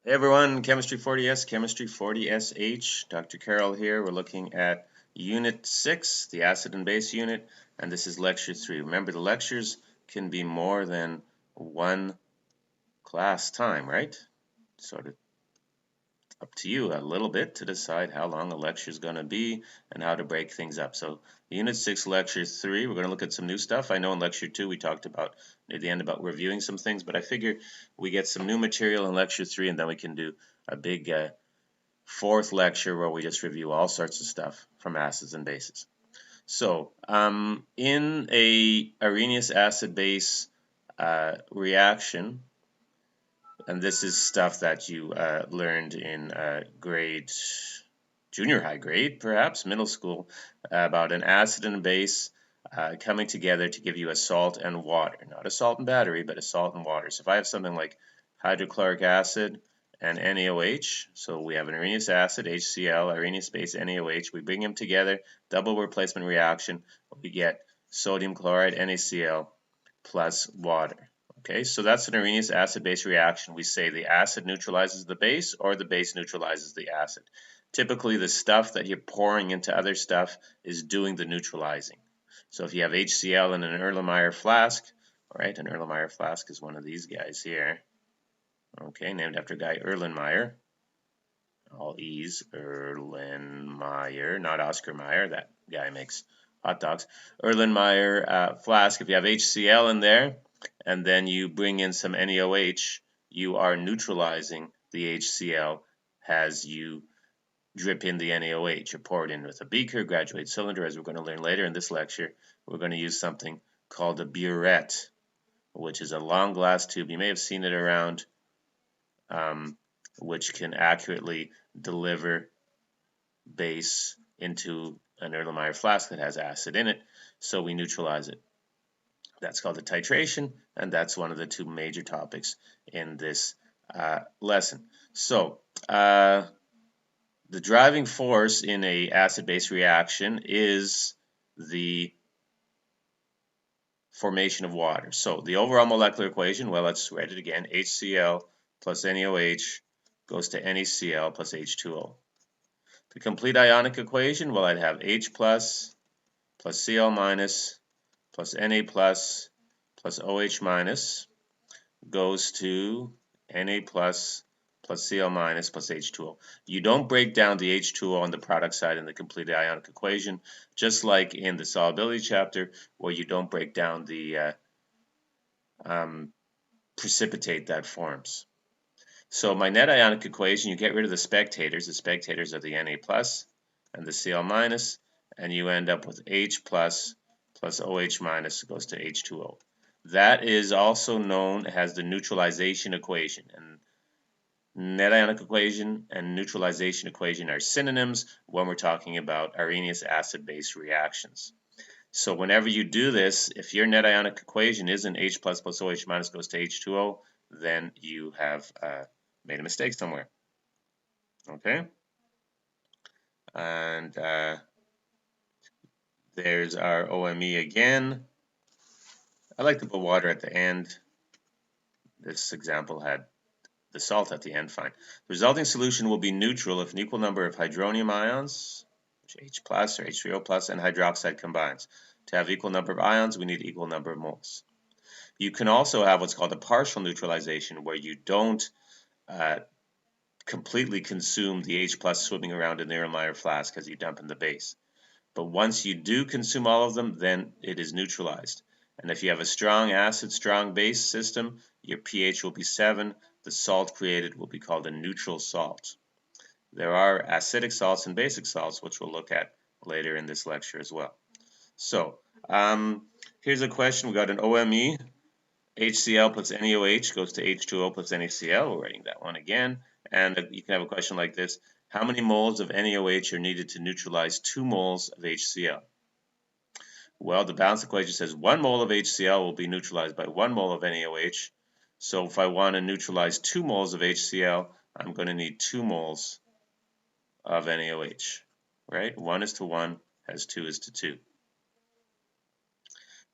Hey everyone, Chemistry 40S, Chemistry 40SH. Dr. Carroll here. We're looking at Unit 6, the acid and base unit, and this is Lecture 3. Remember, the lectures can be more than one class time, right? Sort of up to you a little bit to decide how long a lecture is going to be and how to break things up. So Unit 6, Lecture 3, we're going to look at some new stuff. I know in Lecture 2 we talked about near the end about reviewing some things, but I figure we get some new material in Lecture 3 and then we can do a big fourth lecture where we just review all sorts of stuff from acids and bases. So in a Arrhenius acid-base reaction, and this is stuff that you learned in junior high grade, perhaps, middle school, about an acid and a base coming together to give you a salt and water. Not a salt and battery, but a salt and water. So if I have something like hydrochloric acid and NaOH, so we have an Arrhenius acid, HCl, Arrhenius base, NaOH, we bring them together, double replacement reaction, we get sodium chloride, NaCl, plus water. Okay, so that's an Arrhenius acid-base reaction. We say the acid neutralizes the base or the base neutralizes the acid. Typically, the stuff that you're pouring into other stuff is doing the neutralizing. So if you have HCl in an Erlenmeyer flask, all right, an Erlenmeyer flask is one of these guys here. Okay, named after a guy Erlenmeyer. All E's, Erlenmeyer, not Oscar Mayer. That guy makes hot dogs. Erlenmeyer flask, if you have HCl in there, and then you bring in some NaOH, you are neutralizing the HCl as you drip in the NaOH or pour it in with a beaker, graduate cylinder, as we're going to learn later in this lecture. We're going to use something called a burette, which is a long glass tube. You may have seen it around, which can accurately deliver base into an Erlenmeyer flask that has acid in it, so we neutralize it. That's called the titration, and that's one of the two major topics in this lesson. So the driving force in a acid-base reaction is the formation of water. So the overall molecular equation, well, let's write it again. HCl plus NaOH goes to NaCl plus H2O. The complete ionic equation, well, I'd have H plus Cl minus plus Na plus OH minus goes to Na plus Cl minus plus H2O. You don't break down the H2O on the product side in the complete ionic equation, just like in the solubility chapter where you don't break down the precipitate that forms. So my net ionic equation, you get rid of the spectators. The spectators are the Na plus and the Cl minus, and you end up with H plus OH minus goes to H2O. That is also known as the neutralization equation. And net ionic equation and neutralization equation are synonyms when we're talking about Arrhenius acid-base reactions. So whenever you do this, if your net ionic equation isn't H plus OH minus goes to H2O, then you have made a mistake somewhere. Okay? And there's our OME again. I like to put water at the end. This example had the salt at the end, fine. The resulting solution will be neutral if an equal number of hydronium ions, H plus or H3O plus, and hydroxide combines. To have equal number of ions, we need equal number of moles. You can also have what's called a partial neutralization, where you don't completely consume the H plus swimming around in the Erlenmeyer flask as you dump in the base. But once you do consume all of them, then it is neutralized. And if you have a strong acid, strong base system, your pH will be 7. The salt created will be called a neutral salt. There are acidic salts and basic salts, which we'll look at later in this lecture as well. So here's a question. We got an OME. HCl plus NaOH goes to H2O plus NaCl. We're writing that one again. And you can have a question like this. How many moles of NaOH are needed to neutralize 2 moles of HCl? Well, the balance equation says 1 mole of HCl will be neutralized by 1 mole of NaOH. So if I want to neutralize 2 moles of HCl, I'm going to need 2 moles of NaOH. Right? 1 is to 1 as 2 is to 2.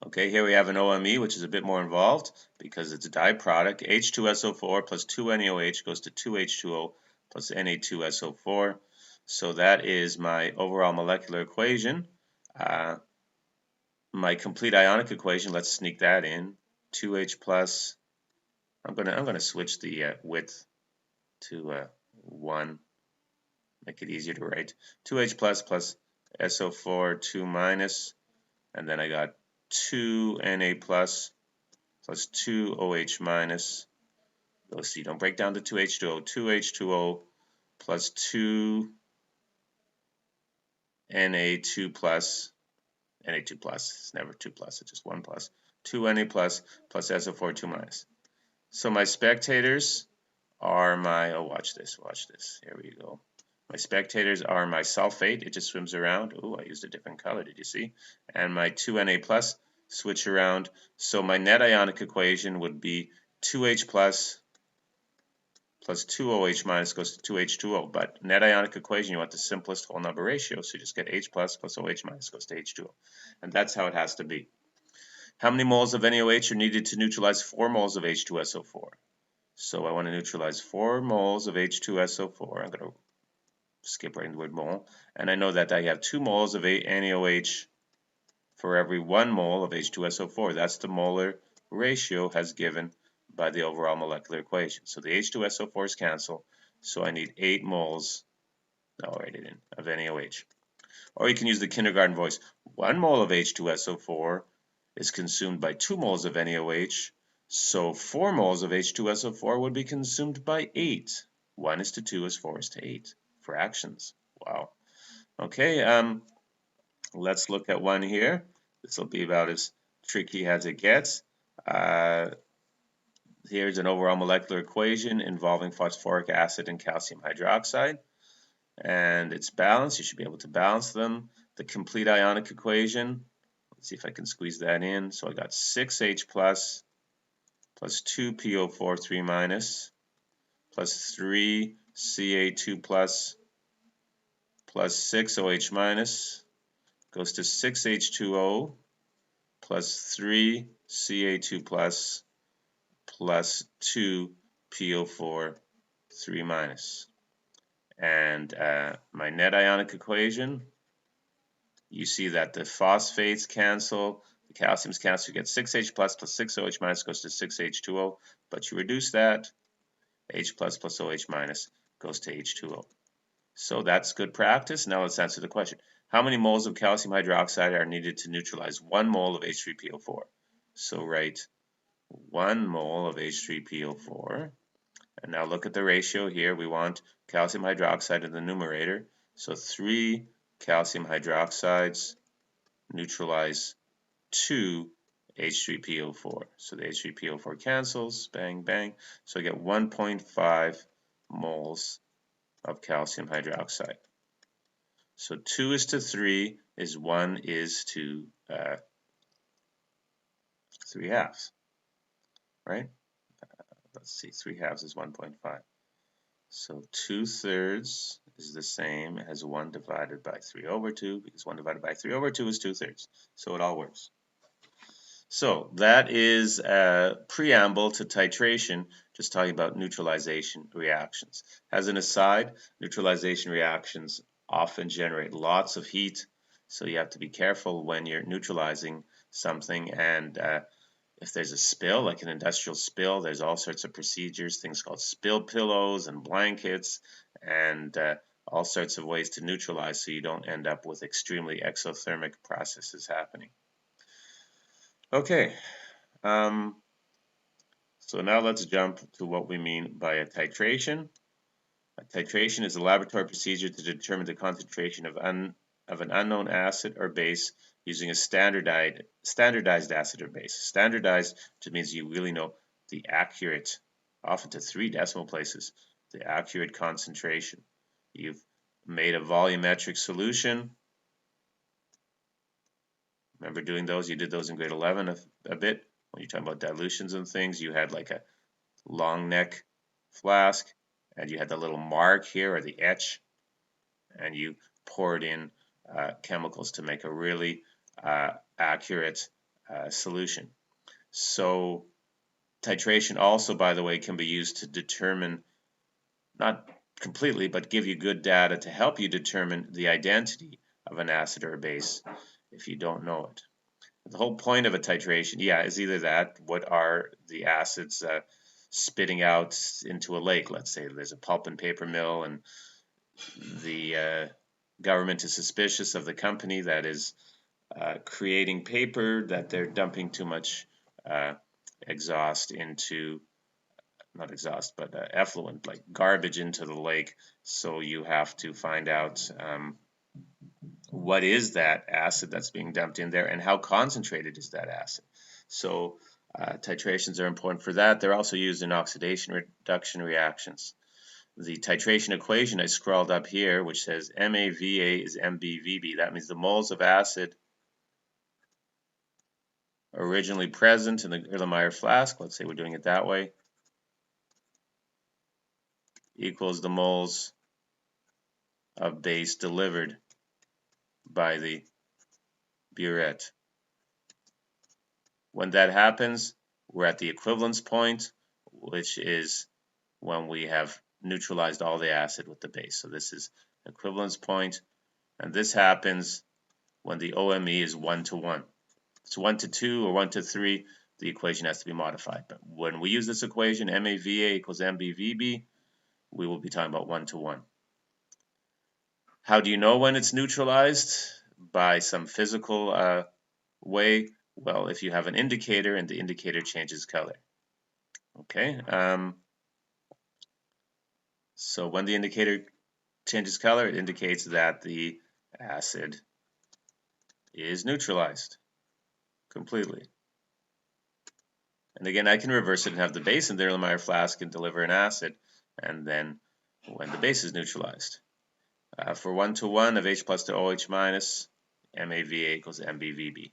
Okay, here we have an OMe, which is a bit more involved because it's a diproduct. H2SO4 plus 2NaOH goes to 2H2O plus Na2SO4. So that is my overall molecular equation. My complete ionic equation, let's sneak that in. 2H plus, I'm gonna switch the width to 1, make it easier to write. 2H plus plus SO4, 2 minus, and then I got 2Na plus 2OH minus. Let's see, don't break down to 2H2O. 2H2O plus 2Na2 plus, Na2 plus, it's never 2 plus, it's just 1 plus. 2Na plus SO4, 2 minus. So my spectators are my, oh, watch this, here we go. My spectators are my sulfate, it just swims around. Oh, I used a different color, did you see? And my 2Na plus switch around. So my net ionic equation would be 2H plus 2OH minus goes to 2H2O. But net ionic equation, you want the simplest whole number ratio, so you just get H plus OH minus goes to H2O. And that's how it has to be. How many moles of NaOH are needed to neutralize 4 moles of H2SO4? So I want to neutralize 4 moles of H2SO4. I'm going to skip right into the word mole. And I know that I have 2 moles of NaOH for every 1 mole of H2SO4. That's the molar ratio as given by the overall molecular equation. So the H2SO4s cancel. So I need 8 moles, I'll write it in, of NaOH. Or you can use the kindergarten voice. 1 mole of H2SO4 is consumed by 2 moles of NaOH. So 4 moles of H2SO4 would be consumed by 8. 1 is to 2 is 4 is to 8. Fractions. Wow. Okay, let's look at one here. This will be about as tricky as it gets. Here's an overall molecular equation involving phosphoric acid and calcium hydroxide. And it's balanced. You should be able to balance them. The complete ionic equation. Let's see if I can squeeze that in. So I got 6H plus 2PO4 3 minus plus 3Ca2 plus 6OH minus goes to 6H2O plus 3Ca2 plus 2PO4 3 minus. And my net ionic equation, you see that the phosphates cancel, the calciums cancel, you get 6H plus 6OH minus goes to 6H2O, but you reduce that, H plus OH minus goes to H2O. So that's good practice. Now let's answer the question. How many moles of calcium hydroxide are needed to neutralize 1 mole of H3PO4? So write 1 mole of H3PO4. And now look at the ratio here. We want calcium hydroxide in the numerator. So 3 calcium hydroxides neutralize 2 H3PO4. So the H3PO4 cancels, bang, bang. So I get 1.5 moles of calcium hydroxide. So 2 is to 3 is 1 is to 3 halves, right? Let's see, 3 halves is 1.5. So 2/3 is the same as 1 divided by 3/2, because 1 divided by 3/2 is 2/3. So it all works. So that is a preamble to titration, just talking about neutralization reactions. As an aside, neutralization reactions often generate lots of heat, so you have to be careful when you're neutralizing something. And if there's a spill, like an industrial spill, there's all sorts of procedures, things called spill pillows and blankets, and all sorts of ways to neutralize so you don't end up with extremely exothermic processes happening. Okay, so now let's jump to what we mean by a titration. A titration is a laboratory procedure to determine the concentration of an unknown acid or base using a standardized acid or base. Standardized just means you really know the accurate, often to 3 decimal places, the accurate concentration. You've made a volumetric solution. Remember doing those? You did those in grade 11 a bit. When you're talking about dilutions and things, you had like a long neck flask, and you had the little mark here, or the etch, and you poured in chemicals to make a really accurate solution. So titration also, by the way, can be used to determine, not completely, but give you good data to help you determine the identity of an acid or a base if you don't know it. The whole point of a titration, is either that, what are the acids spitting out into a lake? Let's say there's a pulp and paper mill and the government is suspicious of the company that is creating paper, that they're dumping too much exhaust into, not exhaust, but effluent, like garbage into the lake. So you have to find out what is that acid that's being dumped in there and how concentrated is that acid. So titrations are important for that. They're also used in oxidation reduction reactions. The titration equation I scrawled up here, which says MAVA is MBVB. That means the moles of acid originally present in the Erlenmeyer flask, let's say we're doing it that way, equals the moles of base delivered by the burette. When that happens, we're at the equivalence point, which is when we have neutralized all the acid with the base. So this is equivalence point, and this happens when the OME is 1 to 1. If it's 1 to 2 or 1 to 3, the equation has to be modified. But when we use this equation, MAVA equals MBVB, we will be talking about 1 to 1. How do you know when it's neutralized? By some physical way. Well, if you have an indicator and the indicator changes color. Okay. So when the indicator changes color, it indicates that the acid is neutralized completely. And again, I can reverse it and have the base in the Erlenmeyer flask and deliver an acid, and then when the base is neutralized. For 1 to 1 of H plus to OH minus, MAVA equals MBVB.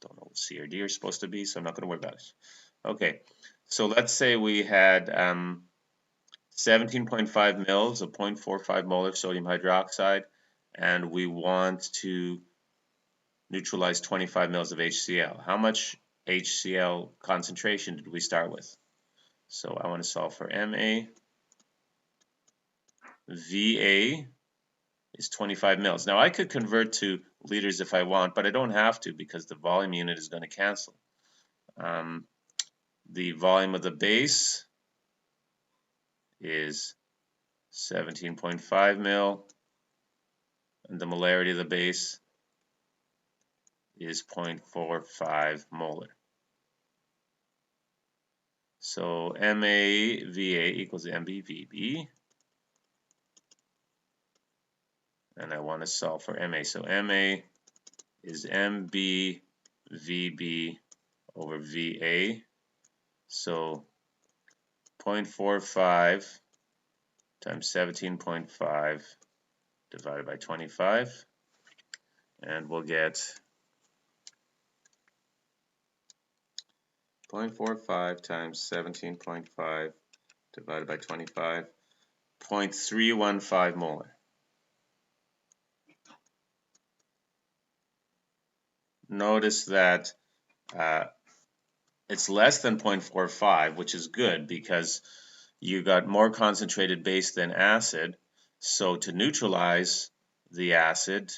Don't know what C or D are supposed to be, so I'm not going to worry about it. Okay, so let's say we had 17.5 mils of 0.45 molar sodium hydroxide, and we want to neutralize 25 mils of HCl. How much HCl concentration did we start with? So I want to solve for MA. VA is 25 mils. Now I could convert to liters if I want, but I don't have to because the volume unit is going to cancel. The volume of the base is 17.5 mil, and the molarity of the base is 0.45 molar. So MAVA equals MBVB, and I want to solve for MA. So MA is MBVB over VA. So 0.45 times 17.5 divided by 25, and we'll get 0.45 times 17.5 divided by 25, 0.315 molar. Notice that it's less than 0.45, which is good because you got more concentrated base than acid. So to neutralize the acid,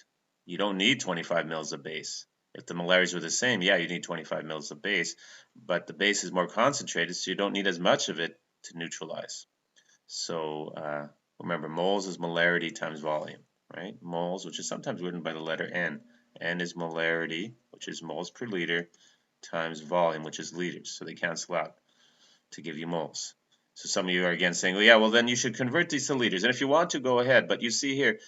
you don't need 25 mils of base. If the molarities were the same, you need 25 mils of base, but the base is more concentrated, so you don't need as much of it to neutralize. So remember, moles is molarity times volume, right? Moles, which is sometimes written by the letter N. N is molarity, which is moles per liter, times volume, which is liters. So they cancel out to give you moles. So some of you are again saying, well, then you should convert these to liters. And if you want to, go ahead. But you see here,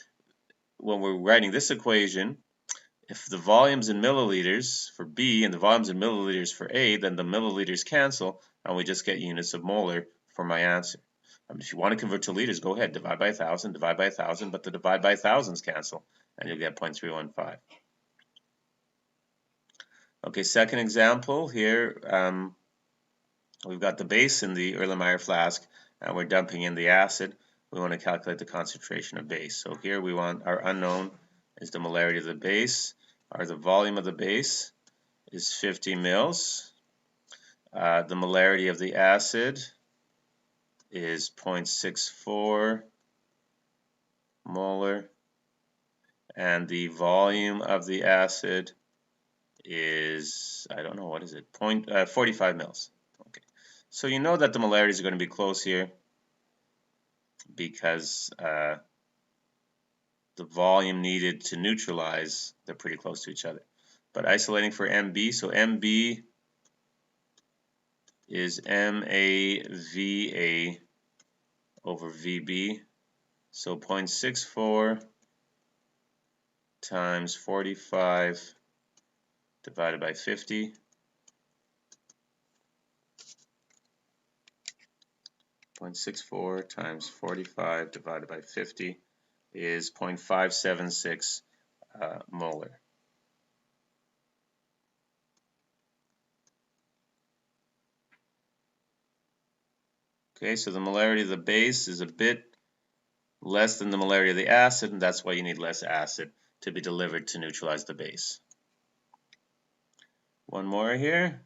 when we're writing this equation, if the volume's in milliliters for B and the volume's in milliliters for A, then the milliliters cancel, and we just get units of molar for my answer. If you want to convert to liters, go ahead, divide by 1,000, but the divide by thousands cancel, and you'll get 0.315. Okay, second example here, we've got the base in the Erlenmeyer flask, and we're dumping in the acid. We want to calculate the concentration of base. So here we want our unknown is the molarity of the base, or the volume of the base. is 50 mils. The molarity of the acid is 0.64 molar, and the volume of the acid is, I don't know, what is it, 45 mils. Okay, so you know that the molarities are going to be close here because the volume needed to neutralize, they're pretty close to each other. But isolating for MB, so MB is MAVA over VB. So 0.64 times 45 divided by 50. 0.64 times 45 divided by 50 is 0.576 molar. Okay, so the molarity of the base is a bit less than the molarity of the acid, and that's why you need less acid to be delivered to neutralize the base. One more here.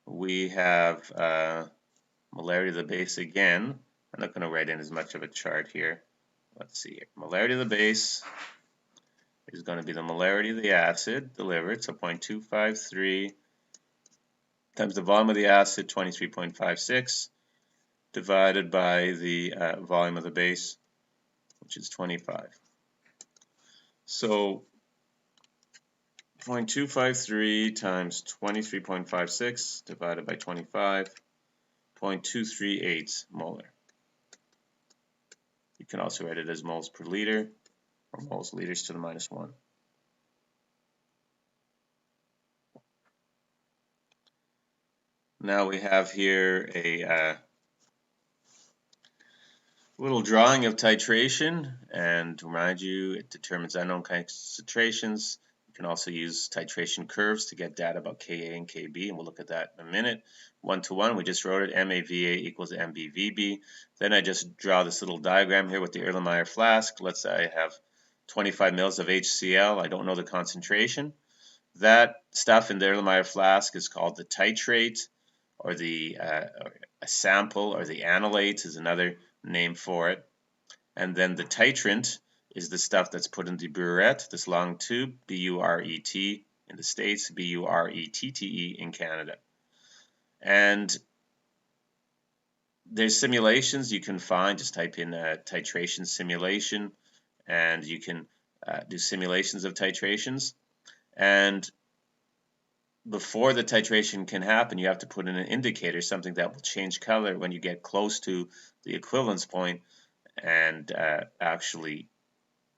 We have molarity of the base again. I'm not going to write in as much of a chart here. Let's see here. Molarity of the base is going to be the molarity of the acid delivered, so 0.253 times the volume of the acid, 23.56, divided by the volume of the base, which is 25. So 0.253 times 23.56 divided by 25, 0.238 molar. You can also write it as moles per liter, or moles liters to the minus 1. Now we have here a little drawing of titration, and to remind you, it determines unknown concentrations. You can also use titration curves to get data about Ka and Kb, and we'll look at that in a minute. 1-to-1, we just wrote it, MAVA equals MBVB. Then I just draw this little diagram here with the Erlenmeyer flask. Let's say I have 25 mils of HCl. I don't know the concentration. That stuff in the Erlenmeyer flask is called the titrate, or the a sample, or the analyte is another name for it. And then the titrant is the stuff that's put in the burette, this long tube, B-U-R-E-T in the States, B-U-R-E-T-T-E in Canada. And there's simulations you can find, just type in titration simulation, and you can do simulations of titrations. And before the titration can happen, you have to put in an indicator, something that will change color when you get close to the equivalence point. And actually,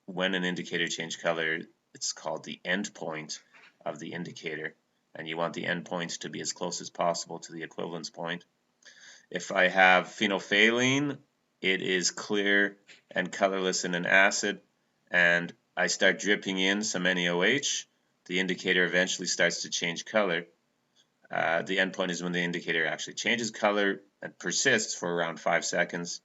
when an indicator changes color, it's called the endpoint of the indicator. And you want the endpoint to be as close as possible to the equivalence point. If I have phenolphthalein, it is clear and colorless in an acid, and I start dripping in some NaOH, the indicator eventually starts to change color. The endpoint is when the indicator actually changes color and persists for around 5 seconds.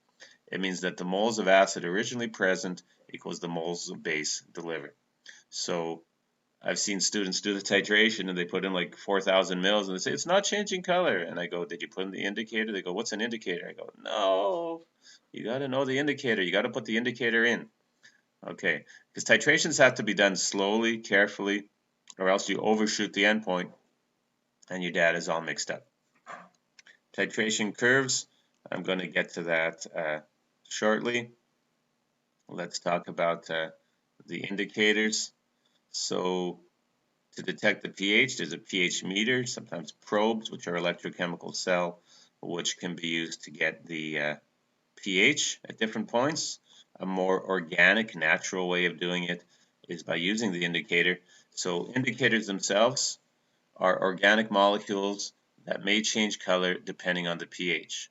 It means that the moles of acid originally present equals the moles of base delivered. So I've seen students do the titration and they put in like 4,000 mils and they say, it's not changing color. And I go, did you put in the indicator? They go, what's an indicator? I go, no, you got to know the indicator. You got to put the indicator in. Okay, because titrations have to be done slowly, carefully, or else you overshoot the endpoint and your data is all mixed up. Titration curves, I'm going to get to that shortly. Let's talk about the indicators. So to detect the pH, there's a pH meter, sometimes probes, which are electrochemical cell, which can be used to get the pH at different points. A more organic, natural way of doing it is by using the indicator. So indicators themselves are organic molecules that may change color depending on the pH.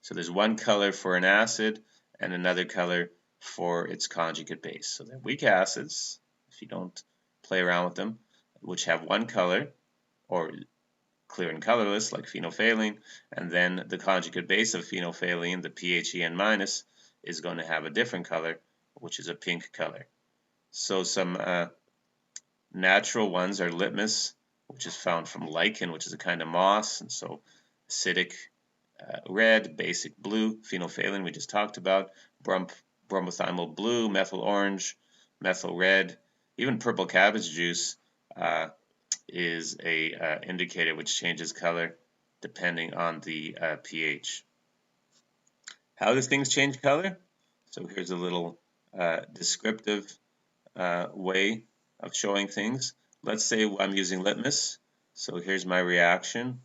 So there's one color for an acid and another color for its conjugate base. So they're weak acids, if you don't play around with them, which have one color, or clear and colorless like phenolphthalein, and then the conjugate base of phenolphthalein, the PHEN-, is going to have a different color, which is a pink color. So some natural ones are litmus, which is found from lichen, which is a kind of moss, and so acidic red, basic blue, phenolphthalein we just talked about, bromothymol blue, methyl orange, methyl red, even purple cabbage juice is a indicator which changes color depending on the pH. How do things change color? So here's a little descriptive way of showing things. Let's say I'm using litmus. So here's my reaction.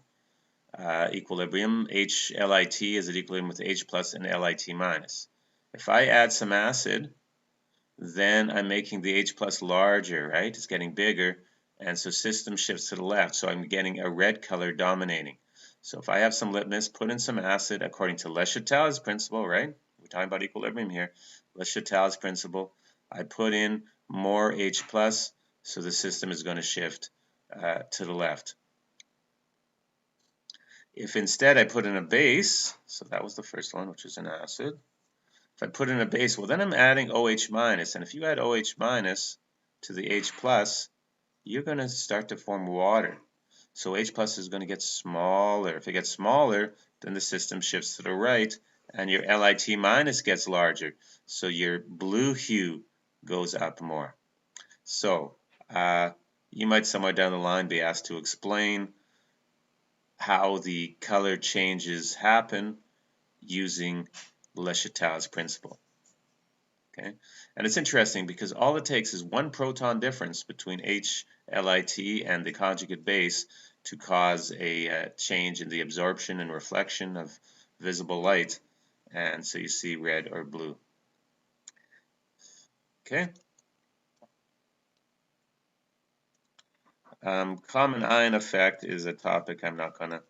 Equilibrium. HLIT is at equilibrium with H plus and LIT minus. If I add some acid, then I'm making the H plus larger, right? It's getting bigger, and so system shifts to the left. So I'm getting a red color dominating. So if I have some litmus, put in some acid according to Le Chatelet's principle, right? We're talking about equilibrium here. Le Chatelet's principle. I put in more H plus, so the system is going to shift to the left. If instead I put in a base, so that was the first one, which is an acid. If I put in a base, well then I'm adding OH minus, and if you add OH minus to the H plus, you're going to start to form water. So H plus is going to get smaller. If it gets smaller, then the system shifts to the right, and your LIT minus gets larger. So your blue hue goes up more. So you might somewhere down the line be asked to explain how the color changes happen using Le Chatelet's principle. Okay, and it's interesting because all it takes is one proton difference between HLIT and the conjugate base to cause a change in the absorption and reflection of visible light, and so you see red or blue. Okay. Common ion effect is a topic I'm not going to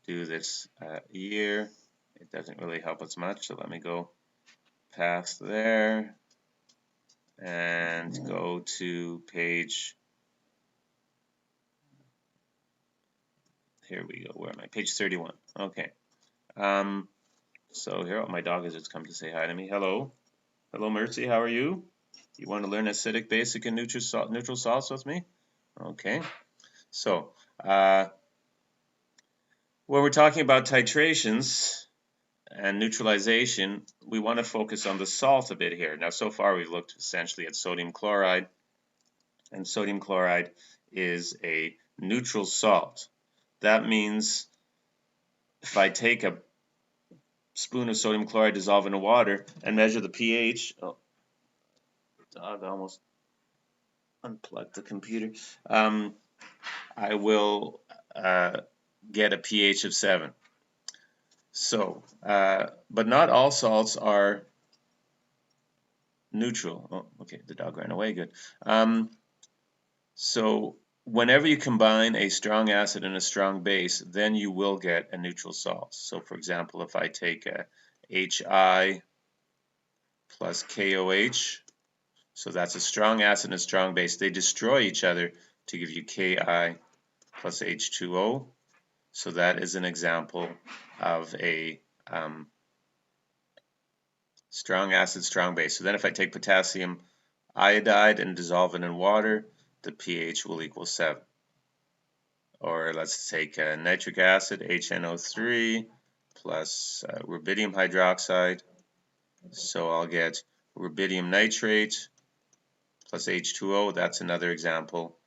do this year. It doesn't really help us much, so let me go past there and go to page, here we go, where am I? Page 31. Okay. So here, my dog has just come to say hi to me. Hello. Hello, Mercy, how are you? You want to learn acidic, basic, and neutral salts with me? Okay. So, when we're talking about titrations and neutralization, we want to focus on the salt a bit here. Now, so far we've looked essentially at sodium chloride, and sodium chloride is a neutral salt. That means if I take a spoon of sodium chloride dissolved in water and measure the pH, oh, the dog almost unplugged the computer, I will get a pH of 7. So, but not all salts are neutral. Oh, okay, the dog ran away, good. So whenever you combine a strong acid and a strong base, then you will get a neutral salt. So for example, if I take a HI plus KOH, so that's a strong acid and a strong base, they destroy each other to give you Ki plus H2O. So that is an example of a strong acid, strong base. So then if I take potassium iodide and dissolve it in water, the pH will equal 7. Or let's take nitric acid, HNO3, plus rubidium hydroxide. So I'll get rubidium nitrate plus H2O. That's another example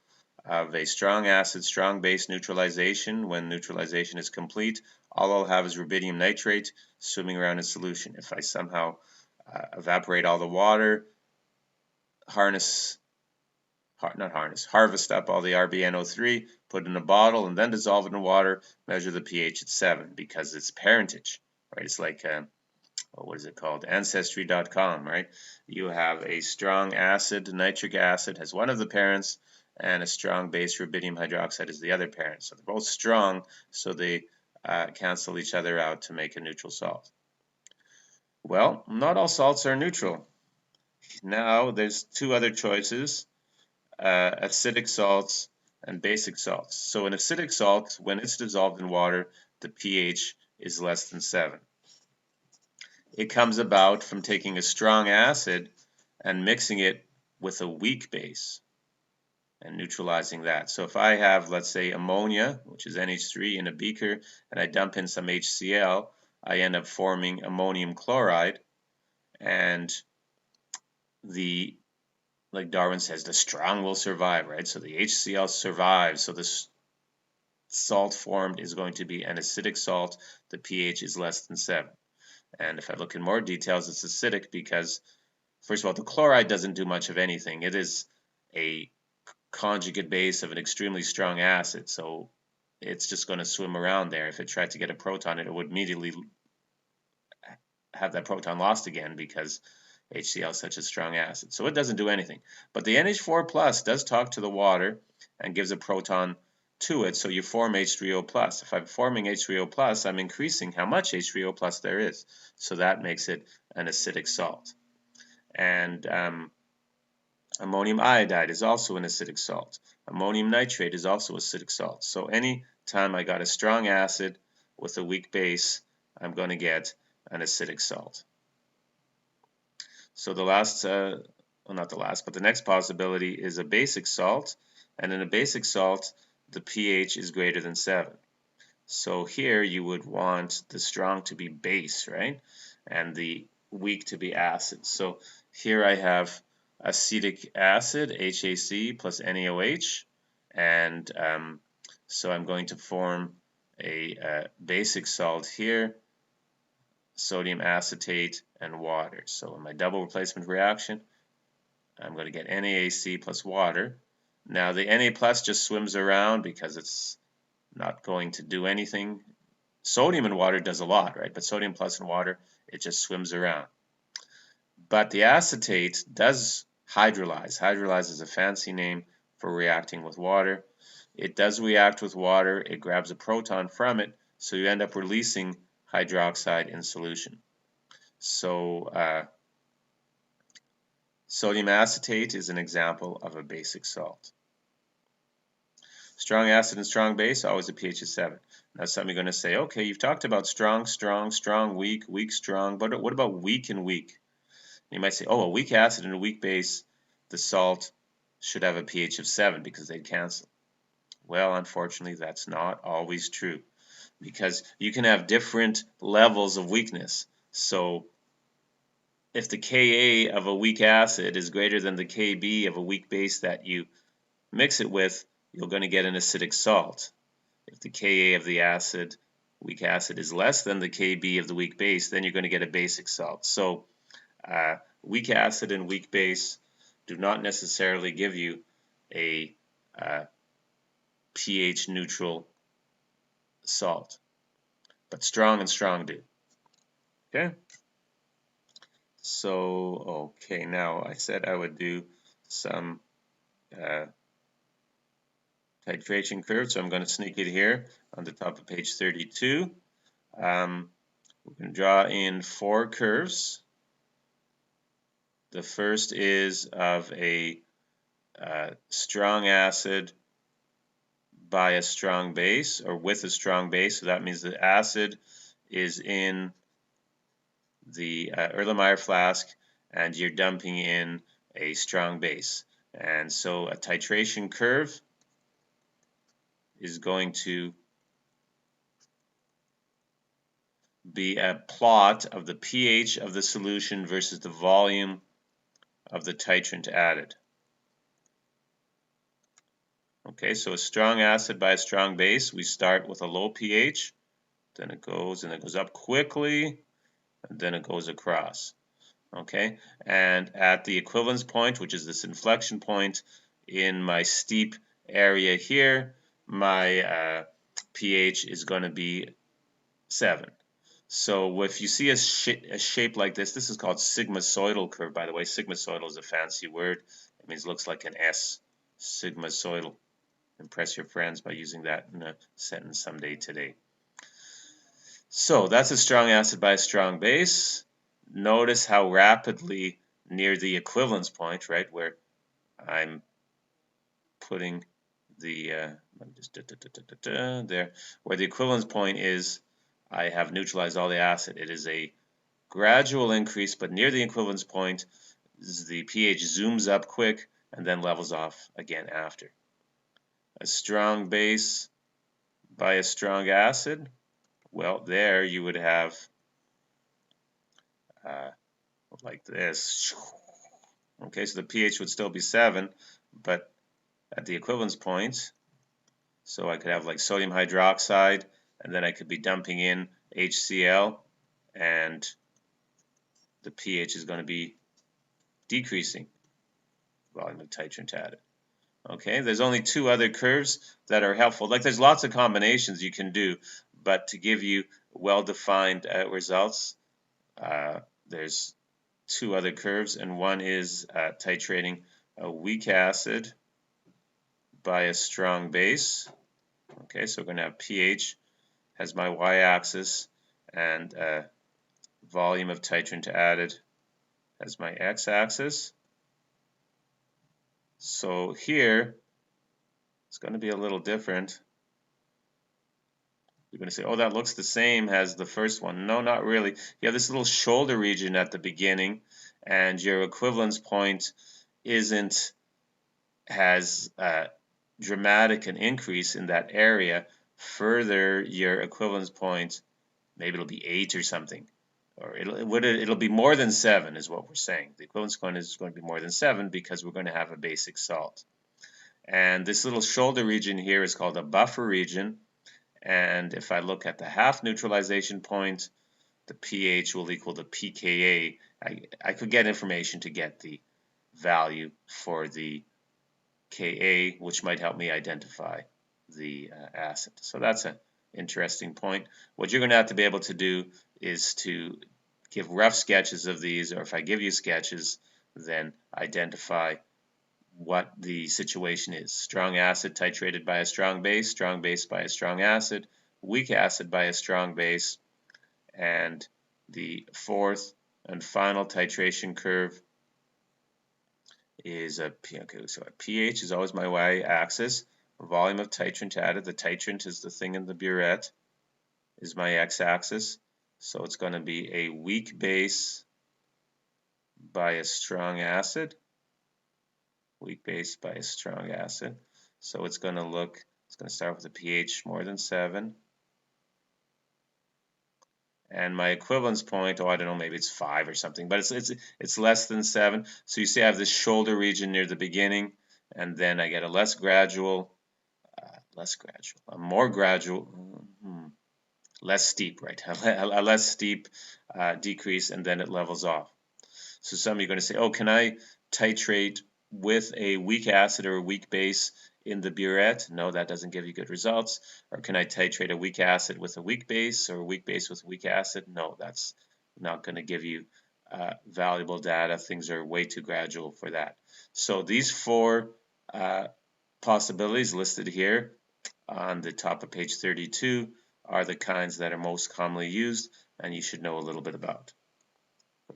of a strong acid, strong base neutralization. When neutralization is complete, all I'll have is rubidium nitrate swimming around in solution. If I somehow evaporate all the water, harvest up all the RbNO3, put it in a bottle, and then dissolve it in water, measure the pH at 7 because it's parentage, right? It's like, what is it called? Ancestry.com, right? You have a strong acid, nitric acid, has one of the parents, and a strong base, rubidium hydroxide, is the other parent. So they're both strong, so they cancel each other out to make a neutral salt. Well, not all salts are neutral. Now there's two other choices, acidic salts and basic salts. So an acidic salt, when it's dissolved in water, the pH is less than 7. It comes about from taking a strong acid and mixing it with a weak base. and neutralizing that. So if I have, let's say, ammonia, which is NH3, in a beaker, and I dump in some HCl, I end up forming ammonium chloride, and like Darwin says, the strong will survive, right? So the HCl survives, so this salt formed is going to be an acidic salt. The pH is less than 7. And if I look in more details, it's acidic because, first of all, the chloride doesn't do much of anything. It is a conjugate base of an extremely strong acid, so it's just going to swim around there. If it tried to get a proton, it would immediately have that proton lost again because HCl is such a strong acid. So it doesn't do anything. But the NH4 plus does talk to the water and gives a proton to it, so you form H3O plus. If I'm forming H3O plus, I'm increasing how much H3O plus there is. So that makes it an acidic salt. And ammonium iodide is also an acidic salt. Ammonium nitrate is also acidic salt. So any time I got a strong acid with a weak base, I'm going to get an acidic salt. So the last, well, not the last, but the next possibility is a basic salt. And in a basic salt, the pH is greater than 7. So here you would want the strong to be base, right? And the weak to be acid. So here I have acetic acid, HAC plus NaOH. And so I'm going to form a basic salt here, sodium acetate and water. So in my double replacement reaction, I'm going to get NaAC plus water. Now the Na plus just swims around because it's not going to do anything. Sodium in water does a lot, right? But sodium plus in water, it just swims around. But the acetate does hydrolyze. Hydrolyze is a fancy name for reacting with water. It does react with water. It grabs a proton from it, so you end up releasing hydroxide in solution. So sodium acetate is an example of a basic salt. Strong acid and strong base, always a pH of 7. Now some are going to say, okay, you've talked about strong, strong, strong, weak, weak, strong, but what about weak and weak? And you might say, oh, a weak acid and a weak base, the salt should have a pH of 7 because they'd cancel. Well, unfortunately, that's not always true because you can have different levels of weakness. So if the Ka of a weak acid is greater than the Kb of a weak base that you mix it with, you're going to get an acidic salt. If the Ka of the acid, weak acid, is less than the Kb of the weak base, then you're going to get a basic salt. So weak acid and weak base do not necessarily give you a pH neutral salt, but strong and strong do. Okay? So, okay, now I said I would do some titration curve, so I'm going to sneak it here on the top of page 32. We can draw in 4 curves. The first is of a strong acid by a strong base, or with a strong base, so that means the acid is in the Erlenmeyer flask and you're dumping in a strong base. And so a titration curve is going to be a plot of the pH of the solution versus the volume of the titrant added. Okay, so a strong acid by a strong base, we start with a low pH, then it goes up quickly, and then it goes across. Okay, and at the equivalence point, which is this inflection point in my steep area here, my pH is going to be 7. So if you see a shape like this is called sigmoidal curve, by the way. Sigmoidal is a fancy word. It means it looks like an S. Sigmoidal. Impress your friends by using that in a sentence someday today. So that's a strong acid by a strong base. Notice how rapidly near the equivalence point, right, where I'm putting the there, where the equivalence point is, I have neutralized all the acid. It is a gradual increase, but near the equivalence point, the pH zooms up quick, and then levels off again after. A strong base by a strong acid, well, there you would have like this. Okay, so the pH would still be 7, but at the equivalence point, so I could have like sodium hydroxide, and then I could be dumping in HCl, and the pH is going to be decreasing, volume of titrant added. Okay, there's only 2 other curves that are helpful. Like there's lots of combinations you can do, but to give you well-defined results, there's 2 other curves, and one is titrating a weak acid by a strong base. Okay, so we're going to have pH as my y-axis, and volume of titrant added as my x-axis. So here, it's going to be a little different. You're going to say, oh, that looks the same as the first one. No, not really. You have this little shoulder region at the beginning, and your equivalence point isn't as dramatic an increase in that area. Further, your equivalence point, maybe it'll be 8 or something. Or it'll be more than 7 is what we're saying. The equivalence point is going to be more than 7 because we're going to have a basic salt. And this little shoulder region here is called a buffer region. And if I look at the half neutralization point, the pH will equal the pKa. I could get information to get the value for the Ka, which might help me identify the acid. So that's an interesting point. What you're going to have to be able to do is to give rough sketches of these, or if I give you sketches, then identify what the situation is. Strong acid titrated by a strong base by a strong acid, weak acid by a strong base, and the fourth and final titration curve is so a pH is always my y-axis, volume of titrant added, the titrant is the thing in the burette, is my x-axis, so it's going to be a weak base by a strong acid, weak base by a strong acid. So it's going to start with a pH more than 7. And my equivalence point, oh, I don't know, maybe it's 5 or something, but it's less than 7. So you see I have this shoulder region near the beginning, and then I get a less gradual, a more gradual, less steep, right? A less steep decrease, and then it levels off. So some of you are going to say, oh, can I titrate with a weak acid or a weak base in the burette? No, that doesn't give you good results. Or can I titrate a weak acid with a weak base, or a weak base with a weak acid? No, that's not going to give you valuable data. Things are way too gradual for that. So these 4 possibilities listed here on the top of page 32 are the kinds that are most commonly used, and you should know a little bit about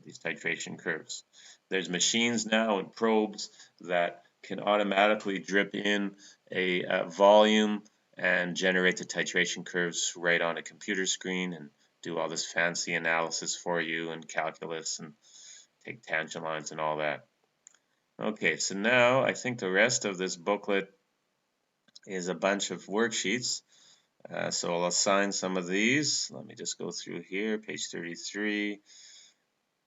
these titration curves. There's machines now and probes that can automatically drip in a volume and generate the titration curves right on a computer screen and do all this fancy analysis for you and calculus and take tangent lines and all that. Okay, so now I think the rest of this booklet is a bunch of worksheets. So I'll assign some of these. Let me just go through here, page 33.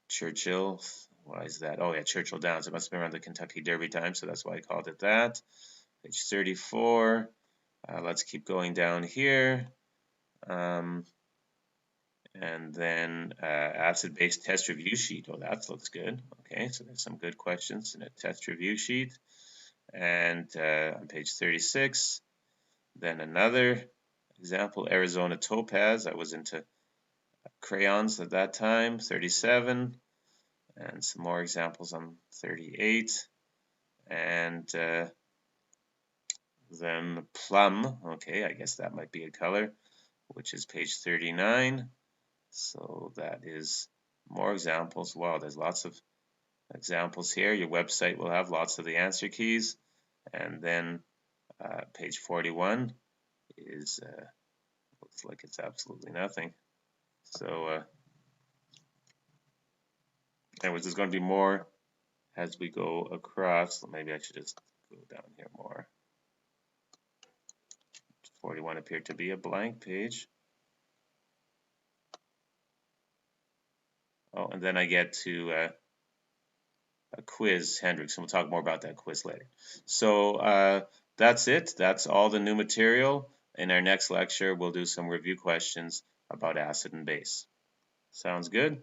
Churchill, why is that? Oh yeah, Churchill Downs. It must have been around the Kentucky Derby time, so that's why I called it that. Page 34. Let's keep going down here. And then acid-base test review sheet. Oh, that looks good. Okay, so there's some good questions in a test review sheet. And on page 36, then another example, Arizona Topaz. I was into crayons at that time, 37. And some more examples on 38. And then plum. Okay, I guess that might be a color, which is page 39. So that is more examples. Wow, there's lots of examples here. Your website will have lots of the answer keys. And then page 41 is looks like it's absolutely nothing. So anyways, there's going to be more as we go across. Maybe I should just go down here more. 41 appeared to be a blank page. Oh, and then I get to a quiz, Hendrix, and we'll talk more about that quiz later. So that's it. That's all the new material. In our next lecture, we'll do some review questions about acid and base. Sounds good?